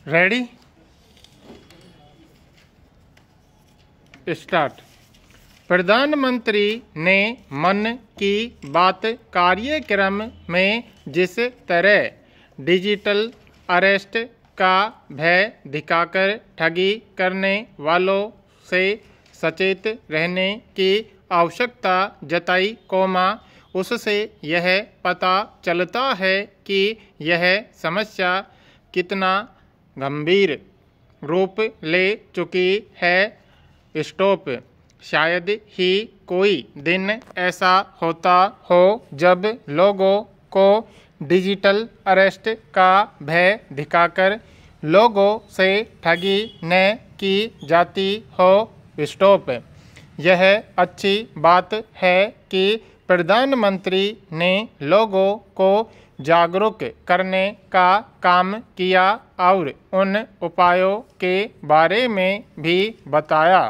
Ready start. प्रधानमंत्री ने मन की बात कार्यक्रम में जिस तरह डिजिटल अरेस्ट का भय दिखाकर ठगी करने वालों से सचेत रहने की आवश्यकता जताई, उससे यह पता चलता है कि यह समस्या कितना गंभीर रूप ले चुकी है। स्टॉप। शायद ही कोई दिन ऐसा होता हो जब लोगों को डिजिटल अरेस्ट का भय दिखाकर लोगों से ठगी न की जाती हो। स्टॉप। यह अच्छी बात है कि प्रधानमंत्री ने लोगों को जागरूक करने का काम किया और उन उपायों के बारे में भी बताया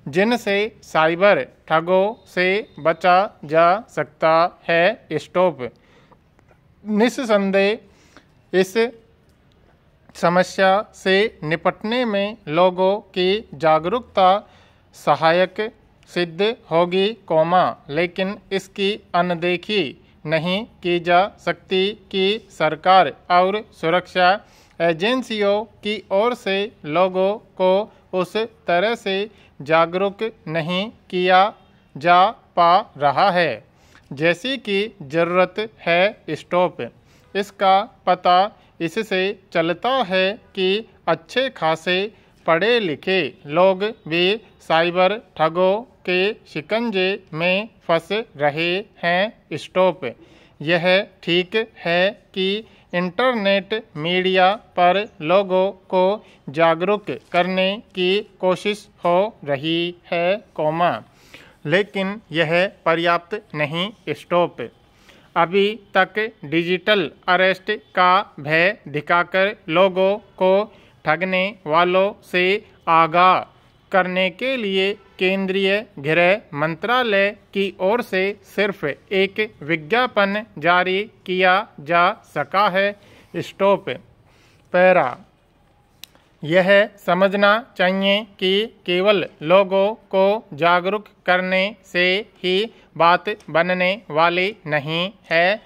जिनसे साइबर ठगों से बचा जा सकता है। स्टॉप। निस्संदेह इस समस्या से निपटने में लोगों की जागरूकता सहायक सिद्ध होगी, लेकिन इसकी अनदेखी नहीं की जा सकती कि सरकार और सुरक्षा एजेंसियों की ओर से लोगों को उस तरह से जागरूक नहीं किया जा पा रहा है जैसी कि ज़रूरत है। स्टॉप। इसका पता इससे चलता है कि अच्छे खासे पढ़े लिखे लोग भी साइबर ठगों के शिकंजे में फंस रहे हैं। स्टॉप। यह ठीक है कि इंटरनेट मीडिया पर लोगों को जागरूक करने की कोशिश हो रही है, लेकिन यह पर्याप्त नहीं। स्टॉप। अभी तक डिजिटल अरेस्ट का भय दिखाकर लोगों को ठगने वालों से आगाह करने के लिए केंद्रीय गृह मंत्रालय की ओर से सिर्फ एक विज्ञापन जारी किया जा सका है। स्टॉप। पैरा। यह समझना चाहिए कि केवल लोगों को जागरूक करने से ही बात बनने वाली नहीं है,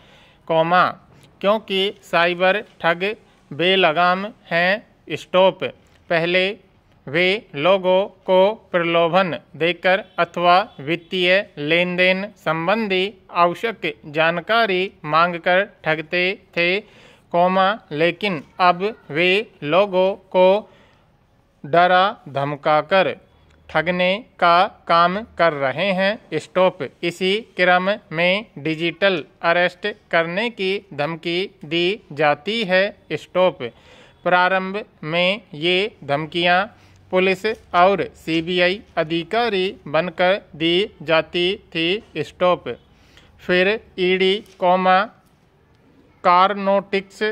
क्योंकि साइबर ठग बेलगाम हैं। स्टॉप। पहले वे लोगों को प्रलोभन देकर अथवा वित्तीय लेन देन संबंधी आवश्यक जानकारी मांगकर ठगते थे, लेकिन अब वे लोगों को डरा धमकाकर ठगने का काम कर रहे हैं। स्टॉप। इसी क्रम में डिजिटल अरेस्ट करने की धमकी दी जाती है। स्टॉप। प्रारंभ में ये धमकियां पुलिस और सीबीआई अधिकारी बनकर दी जाती थी। स्टॉप। फिर ईडी, कार्नोटिक्स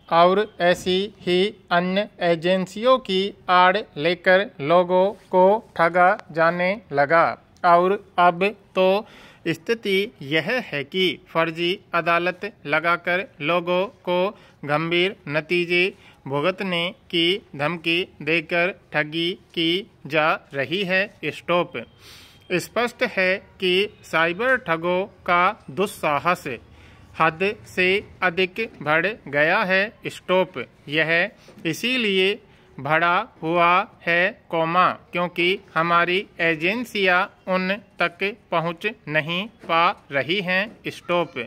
और ऐसी ही अन्य एजेंसियों की आड़ लेकर लोगों को ठगा जाने लगा और अब तो स्थिति यह है कि फर्जी अदालत लगाकर लोगों को गंभीर नतीजे भुगतने की धमकी देकर ठगी की जा रही है। स्टॉप। स्पष्ट है कि साइबर ठगों का दुस्साहस हद से अधिक बढ़ गया है। स्टॉप। यह इसीलिए बढ़ा हुआ है, क्योंकि हमारी एजेंसियां उन तक पहुंच नहीं पा रही हैं। स्टॉप।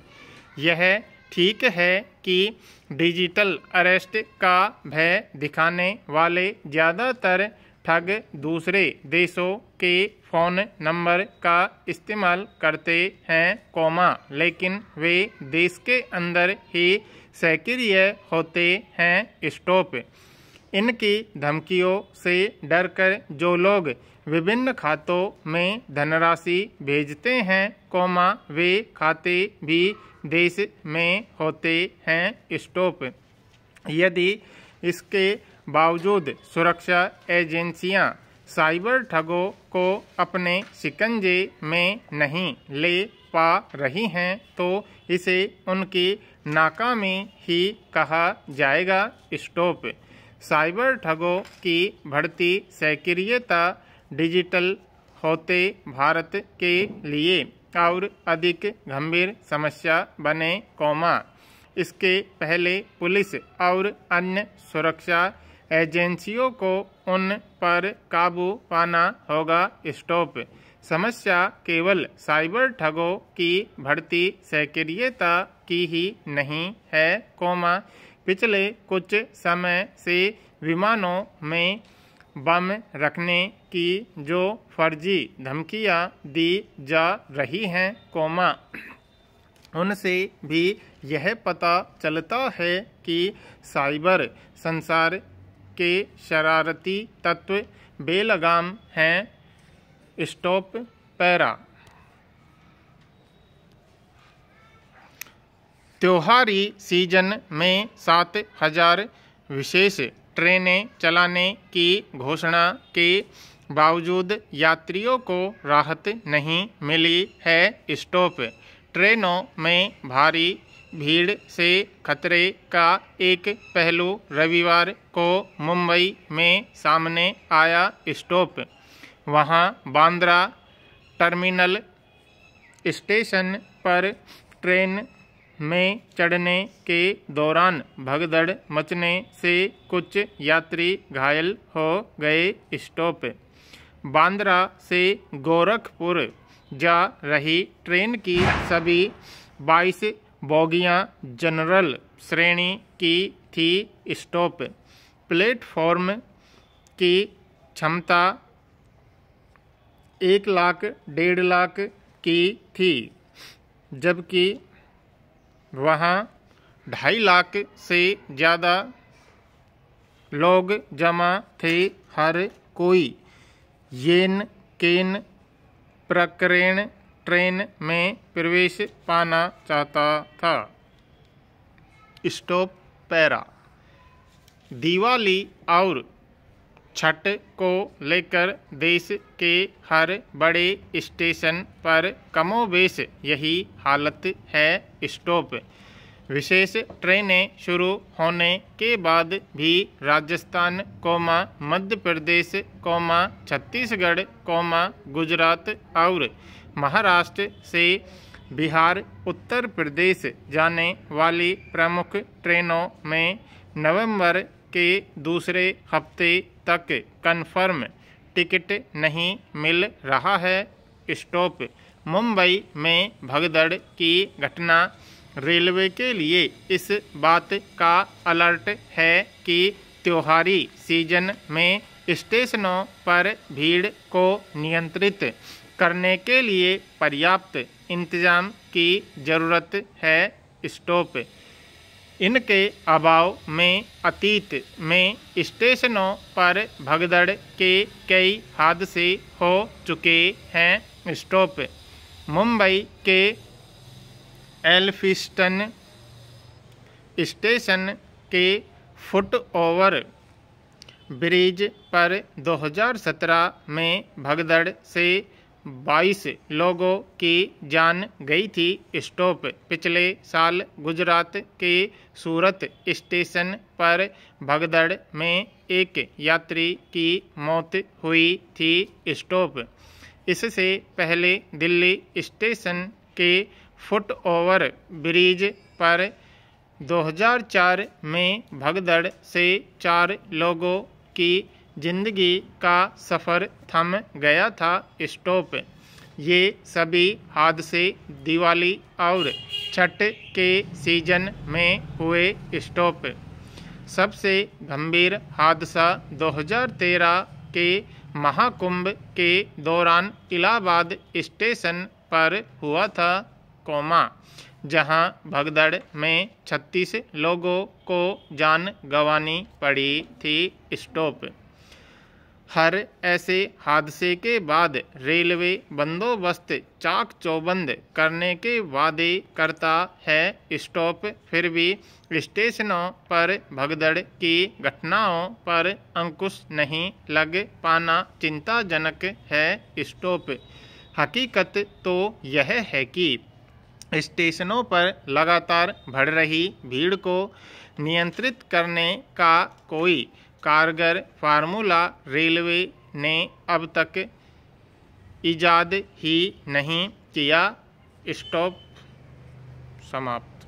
यह ठीक है कि डिजिटल अरेस्ट का भय दिखाने वाले ज़्यादातर ठग दूसरे देशों के फ़ोन नंबर का इस्तेमाल करते हैं, लेकिन वे देश के अंदर ही सक्रिय होते हैं। स्टॉप। इनकी धमकियों से डरकर जो लोग विभिन्न खातों में धनराशि भेजते हैं, वे खाते भी देश में होते हैं। स्टॉप। यदि इसके बावजूद सुरक्षा एजेंसियां साइबर ठगों को अपने शिकंजे में नहीं ले पा रही हैं, तो इसे उनकी नाकामी ही कहा जाएगा। स्टॉप। साइबर ठगों की बढ़ती सक्रियता डिजिटल होते भारत के लिए और अधिक गंभीर समस्या बने, इसके पहले पुलिस और अन्य सुरक्षा एजेंसियों को उन पर काबू पाना होगा। स्टॉप। समस्या केवल साइबर ठगों की बढ़ती सक्रियता की ही नहीं है, पिछले कुछ समय से विमानों में बम रखने की जो फर्जी धमकियां दी जा रही हैं, उनसे भी यह पता चलता है कि साइबर संसार के शरारती तत्व बेलगाम हैं। Stop para. त्योहारी सीजन में 7,000 विशेष ट्रेनें चलाने की घोषणा के बावजूद यात्रियों को राहत नहीं मिली है। स्टॉप। ट्रेनों में भारी भीड़ से खतरे का एक पहलू रविवार को मुंबई में सामने आया। स्टॉप। वहां बांद्रा टर्मिनल स्टेशन पर ट्रेन में चढ़ने के दौरान भगदड़ मचने से कुछ यात्री घायल हो गए। स्टॉप। बांद्रा से गोरखपुर जा रही ट्रेन की सभी 22 बोगियां जनरल श्रेणी की थी। स्टॉप। प्लेटफॉर्म की क्षमता 1 लाख 1.5 लाख की थी, जबकि वहाँ 2.5 लाख से ज़्यादा लोग जमा थे। हर कोई येन केन प्रकरण ट्रेन में प्रवेश पाना चाहता था। Stop para. दिवाली और छठ को लेकर देश के हर बड़े स्टेशन पर कमोबेश यही हालत है। स्टॉप। विशेष ट्रेनें शुरू होने के बाद भी राजस्थान, मध्य प्रदेश, छत्तीसगढ़, गुजरात और महाराष्ट्र से बिहार, उत्तर प्रदेश जाने वाली प्रमुख ट्रेनों में नवंबर के दूसरे हफ्ते तक कन्फर्म टिकट नहीं मिल रहा है। स्टॉप। मुंबई में भगदड़ की घटना रेलवे के लिए इस बात का अलर्ट है कि त्योहारी सीजन में स्टेशनों पर भीड़ को नियंत्रित करने के लिए पर्याप्त इंतजाम की जरूरत है। स्टॉप। इनके अभाव में अतीत में स्टेशनों पर भगदड़ के कई हादसे हो चुके हैं। स्टॉप। मुंबई के एल्फिंस्टन स्टेशन के फुटओवर ब्रिज पर 2017 में भगदड़ से 22 लोगों की जान गई थी। स्टॉप। पिछले साल गुजरात के सूरत स्टेशन पर भगदड़ में एक यात्री की मौत हुई थी। स्टॉप। इससे पहले दिल्ली स्टेशन के फुटओवर ब्रिज पर 2004 में भगदड़ से 4 लोगों की जिंदगी का सफ़र थम गया था। स्टॉप। ये सभी हादसे दिवाली और छठ के सीजन में हुए। स्टॉप। सबसे गंभीर हादसा 2013 के महाकुंभ के दौरान इलाहाबाद स्टेशन पर हुआ था, जहां भगदड़ में 36 लोगों को जान गंवानी पड़ी थी। स्टॉप। हर ऐसे हादसे के बाद रेलवे बंदोबस्त चाक चौबंद करने के वादे करता है। स्टॉप। फिर भी स्टेशनों पर भगदड़ की घटनाओं पर अंकुश नहीं लग पाना चिंताजनक है। स्टॉप। हकीकत तो यह है कि स्टेशनों पर लगातार बढ़ रही भीड़ को नियंत्रित करने का कोई कारगर फार्मूला रेलवे ने अब तक इजाद ही नहीं किया। स्टॉप समाप्त।